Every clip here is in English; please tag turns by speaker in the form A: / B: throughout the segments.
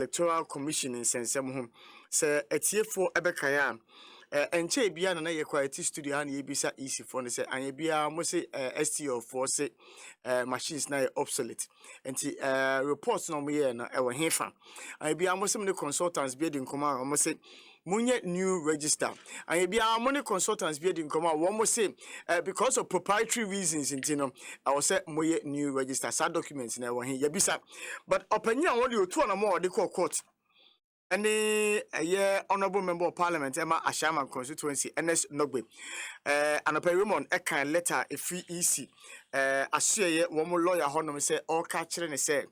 A: Electoral Commission in Sensem home. Say for Ebekaya. Enche bia na ye quality studio ha na ye bisa easy for ne say anye bia mo say STO for say machines na obsolete. Enti reports no mo ye na e wo hefa. Anye bia mo say me consultants bia di nkoma mo say munye new register. Anye bia mo ne consultants bia di nkoma wo mo say because of proprietary reasons intino I will say moye new register. Sa documents na wo he ye bisa. But opinion won the otu na mo de court. Any honorable member of parliament, Emma Ashama constituency, Ernest Norgbey. And a Raymond Eka letter a free easy. Assure one more lawyer honor say all catcher and say.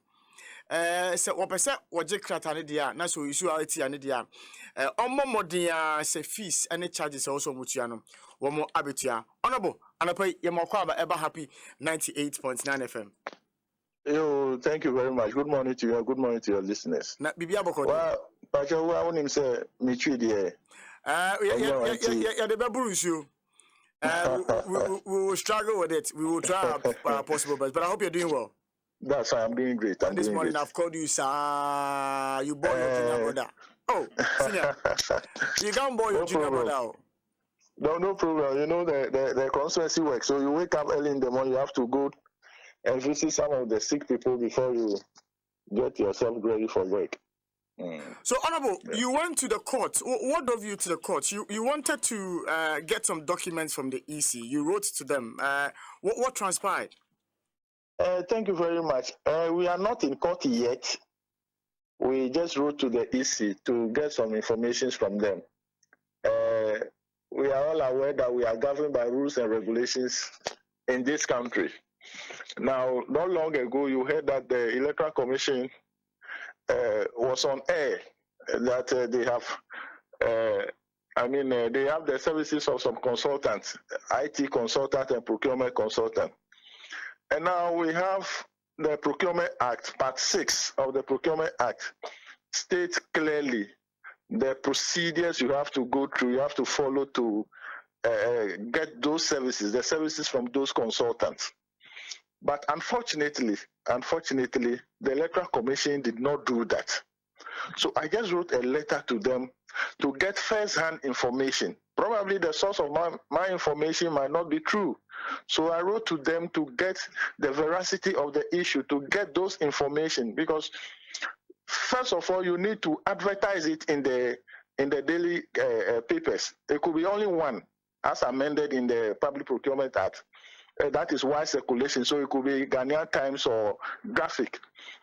A: So what percent what Jack Cratanidia, Naso usuality and Nidia. Modia say fees and charges also Mutiano. One more abitia. Honorable, and I pay Yamakaba ever happy 98.9 FM.
B: Yo, thank you very much. Good morning to you. Good morning to your listeners. Well, Pacho, I want him say me treat the
A: the babu issue. We will struggle with it. We will try our possible best. But I hope you're doing well.
B: That's fine. I'm doing great.
A: And this morning I've called you, sir. You born your junior brother. Oh, senior. You can't born your junior brother.
B: No problem. You know the constituency work. So you wake up early in the morning. You have to go and visit some of the sick people before you get yourself ready for work.
A: So, Honorable, you went to the court. What drove you to the court? You wanted to get some documents from the EC. You wrote to them. What transpired?
B: Thank you very much. We are not in court yet. We just wrote to the EC to get some information from them. We are all aware that we are governed by rules and regulations in this country. Now, not long ago, you heard that the Electoral Commission was on air, that they have, they have the services of some consultants, IT consultant and procurement consultant. And now we have the Procurement Act, Part 6 of the Procurement Act, states clearly the procedures you have to go through, you have to follow to get those services, the services from those consultants. But unfortunately, the Electoral Commission did not do that. So I just wrote a letter to them to get first-hand information. Probably the source of my information might not be true. So I wrote to them to get the veracity of the issue, to get those information, because first of all, you need to advertise it in the daily papers. It could be only one, as amended in the Public Procurement Act. That is wide circulation, so it could be Ghanaian Times or Graphic,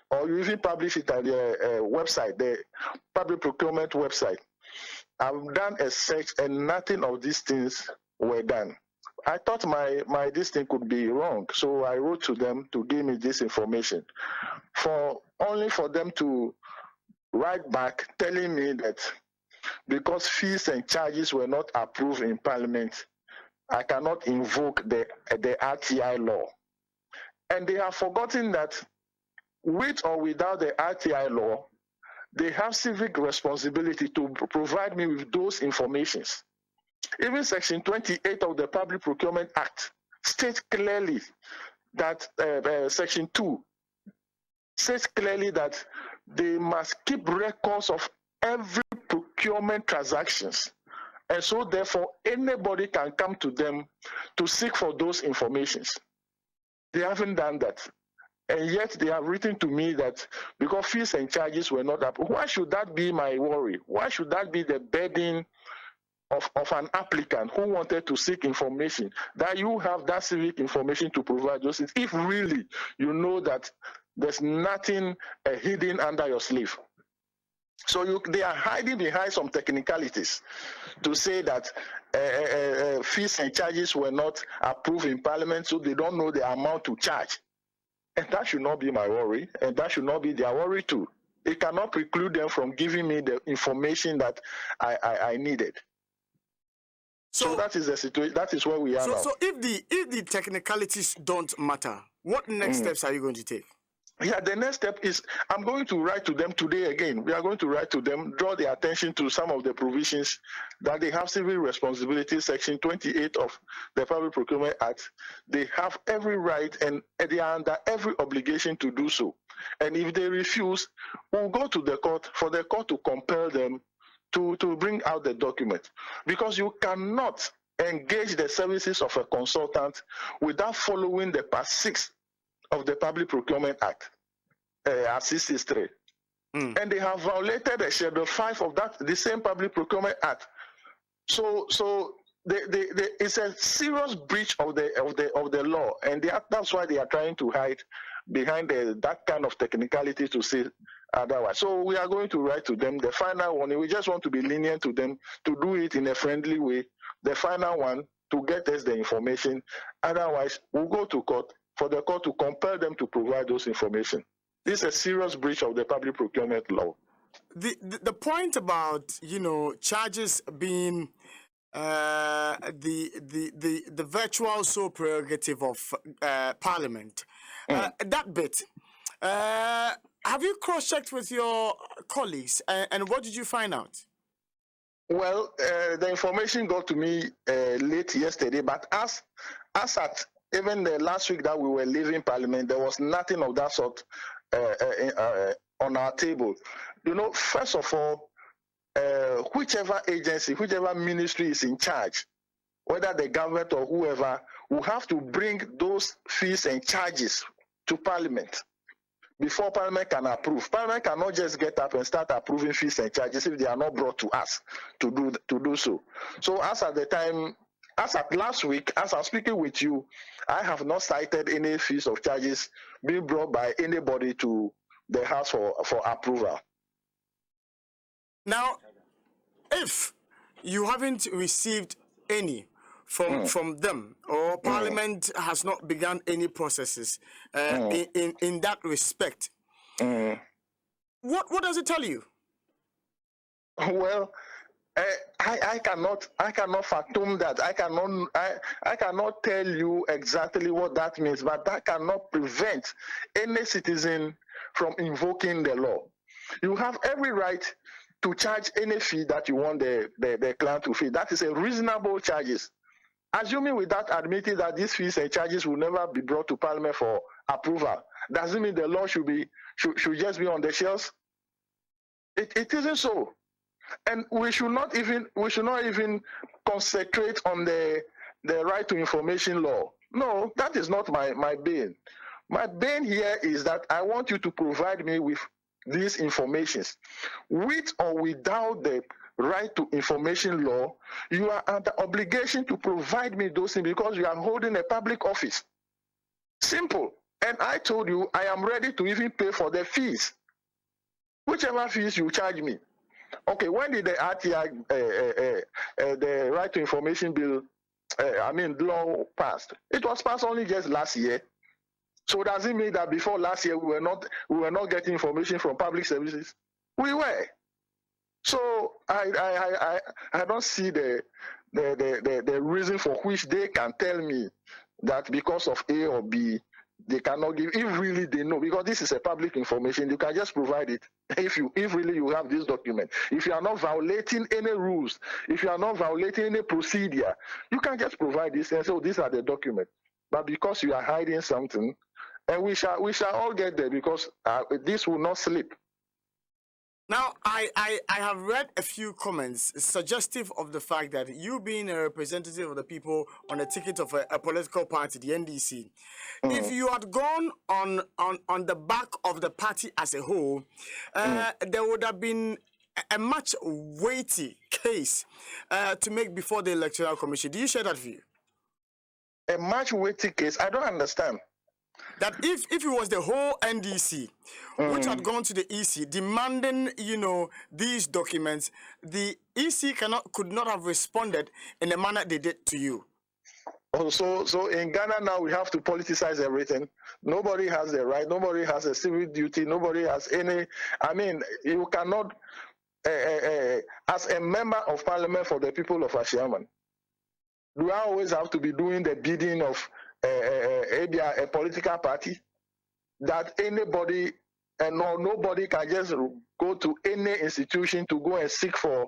B: or you even publish it at the website, the Public Procurement website. I've done a search and nothing of these things were done. I thought this thing could be wrong, so I wrote to them to give me this information, only for them to write back telling me that because fees and charges were not approved in Parliament, I cannot invoke the RTI law. And they have forgotten that with or without the RTI law, they have civic responsibility to provide me with those informations. Even Section 28 of the Public Procurement Act states clearly that Section 2 says clearly that they must keep records of every procurement transactions. And so, therefore, anybody can come to them to seek for those informations. They haven't done that. And yet they have written to me that because fees and charges were not up, why should that be my worry? Why should that be the burden of an applicant who wanted to seek information, that you have that civic information to provide those things, if really you know that there's nothing hidden under your sleeve? So they are hiding behind some technicalities to say that fees and charges were not approved in Parliament, so they don't know the amount to charge. And that should not be my worry, and that should not be their worry too. It cannot preclude them from giving me the information that I needed. So that is the situation. That is where we are now.
A: So if the technicalities don't matter, what next steps are you going to take?
B: Yeah, the next step is I'm going to write to them today again. We are going to write to them, draw their attention to some of the provisions that they have civil responsibility, section 28 of the Public Procurement Act. They have every right and they are under every obligation to do so. And if they refuse, we'll go to the court for the court to compel them to bring out the document. Because you cannot engage the services of a consultant without following the part 6 of the Public Procurement Act, as 63. And they have violated the Schedule 5 of that, the same Public Procurement Act. So it's a serious breach of the law, and that's why they are trying to hide behind that kind of technicality to say otherwise. So we are going to write to them. The final one, we just want to be lenient to them, to do it in a friendly way. The final one, to get us the information. Otherwise, we'll go to court for the court to compel them to provide those information. This is a serious breach of the public procurement law.
A: The point about charges being the virtual sole prerogative of Parliament, that bit. Have you cross-checked with your colleagues, and what did you find out?
B: Well, the information got to me late yesterday, but as at even the last week that we were leaving Parliament, there was nothing of that sort on our table. First of all, whichever agency, whichever ministry is in charge, whether the government or whoever, will have to bring those fees and charges to Parliament before Parliament can approve. Parliament cannot just get up and start approving fees and charges if they are not brought to us to do so. So as at last week, as I'm speaking with you, I have not cited any fees or charges being brought by anybody to the House for approval.
A: Now, if you haven't received any from them, or Parliament has not begun any processes in that respect, what does it tell you?
B: Well, I cannot fathom that. I cannot tell you exactly what that means, but that cannot prevent any citizen from invoking the law. You have every right to charge any fee that you want the client to pay. That is a reasonable charges. Assuming without admitting that these fees and charges will never be brought to Parliament for approval, doesn't mean the law should just be on the shelves. It isn't so. And we should not even concentrate on the right to information law. No, that is not my bane. My bane here is that I want you to provide me with these informations. With or without the right to information law, you are under obligation to provide me those things because you are holding a public office. Simple. And I told you I am ready to even pay for the fees, whichever fees you charge me. Okay, when did the RTI, the Right to Information Bill, law passed? It was passed only just last year. So does it mean that before last year we were not getting information from public services? We were. So I don't see the reason for which they can tell me that because of A or B they cannot give, if really they know, because this is a public information, you can just provide it if really you have this document. If you are not violating any rules, if you are not violating any procedure, you can just provide this and say, oh, these are the documents. But because you are hiding something, and we shall all get there, because this will not slip.
A: Now, I have read a few comments suggestive of the fact that you being a representative of the people on a ticket of a political party, the NDC, if you had gone on the back of the party as a whole, there would have been a much weighty case to make before the Electoral Commission. Do you share that view?
B: A much weighty case? I don't understand.
A: That if it was the whole NDC which had gone to the EC demanding, these documents, the EC could not have responded in the manner they did to you.
B: Oh, so in Ghana now we have to politicize everything. Nobody has the right. Nobody has a civil duty. Nobody has any. You cannot, as a member of Parliament for the people of Ashiaman, do I always have to be doing the bidding of a political party? that anybody and nobody can just go to any institution to go and seek for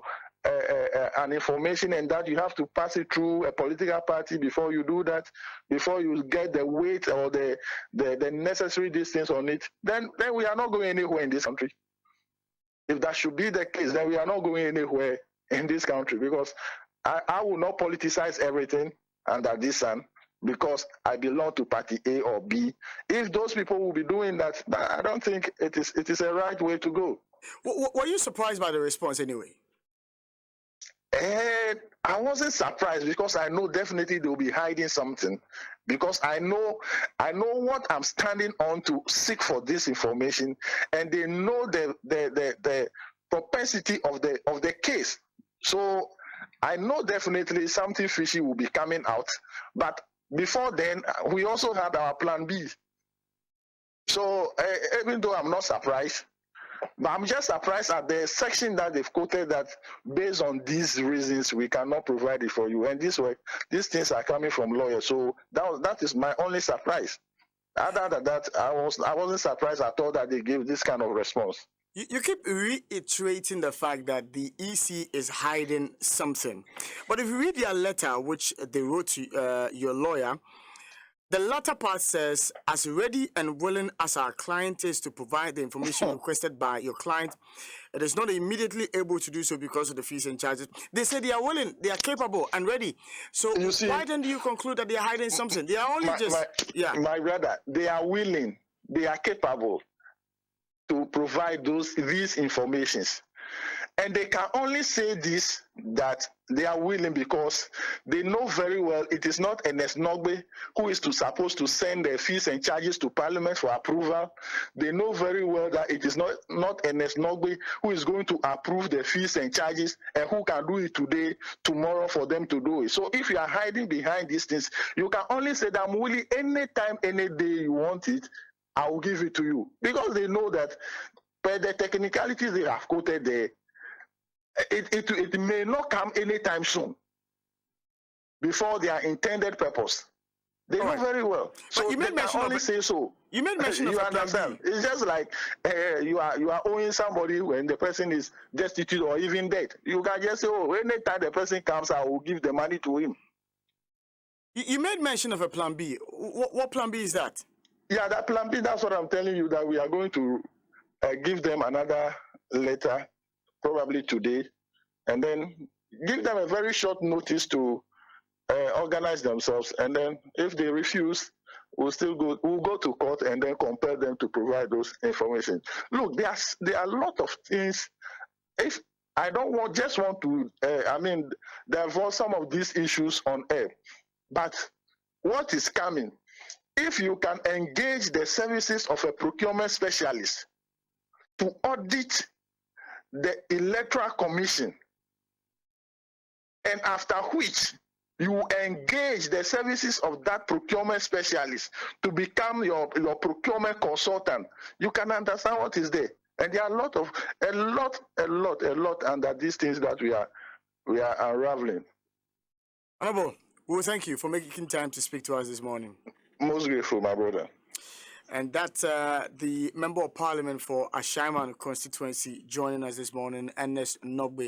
B: an information, and that you have to pass it through a political party before you do that, before you get the weight or the necessary distance on it, then we are not going anywhere in this country. If that should be the case, then we are not going anywhere in this country, because I will not politicize everything under this sun because I belong to party A or B. If those people will be doing that, I don't think it is a right way to go.
A: Were you surprised by the response anyway?
B: I wasn't surprised, because I know definitely they'll be hiding something, because I know what I'm standing on to seek for this information, and they know the propensity of the case. So I know definitely something fishy will be coming out, but before then we also had our plan B. So even though I'm not surprised, but I'm just surprised at the section that they've quoted, that based on these reasons we cannot provide it for you. And these things are coming from lawyers. So that is my only surprise. Other than that, I wasn't surprised at all that they gave this kind of response.
A: You keep reiterating the fact that the EC is hiding something. But if you read their letter, which they wrote to your lawyer, the latter part says, as ready and willing as our client is to provide the information requested by your client, it is not immediately able to do so because of the fees and charges. They say they are willing, they are capable and ready. So why then do you conclude that they are hiding something? They are only
B: My brother, they are willing, they are capable to provide these informations. And they can only say this, that they are willing, because they know very well it is not Ernest Norgbey who is supposed to send the fees and charges to Parliament for approval. They know very well that it is not Ernest Norgbey who is going to approve the fees and charges, and who can do it today, tomorrow for them to do it. So if you are hiding behind these things, you can only say that I'm willing anytime, any day you want it, I will give it to you. Because they know that by the technicalities they have quoted there, it may not come anytime soon before their intended purpose. They know very well. So you can only say so.
A: You made mention of
B: you understand. It's just like you are owing somebody when the person is destitute or even dead. You can just say, oh, anytime the person comes, I will give the money to him.
A: You made mention of a plan B. What plan B is that?
B: Yeah, that plan B, that's what I'm telling you, that we are going to give them another letter probably today, and then give them a very short notice to organize themselves, and then if they refuse, we'll go to court and then compel them to provide those information. Look, there are a lot of things. If I just want to divulge some of these issues on air, but what is coming, if you can engage the services of a procurement specialist to audit the Electoral Commission, and after which you engage the services of that procurement specialist to become your procurement consultant, you can understand what is there. And there are a lot under these things that we are unraveling.
A: Honorable, well, thank you for making time to speak to us this morning.
B: Most grateful, my brother.
A: And that's the Member of Parliament for Ashaiman constituency joining us this morning, Ernest Norgbey.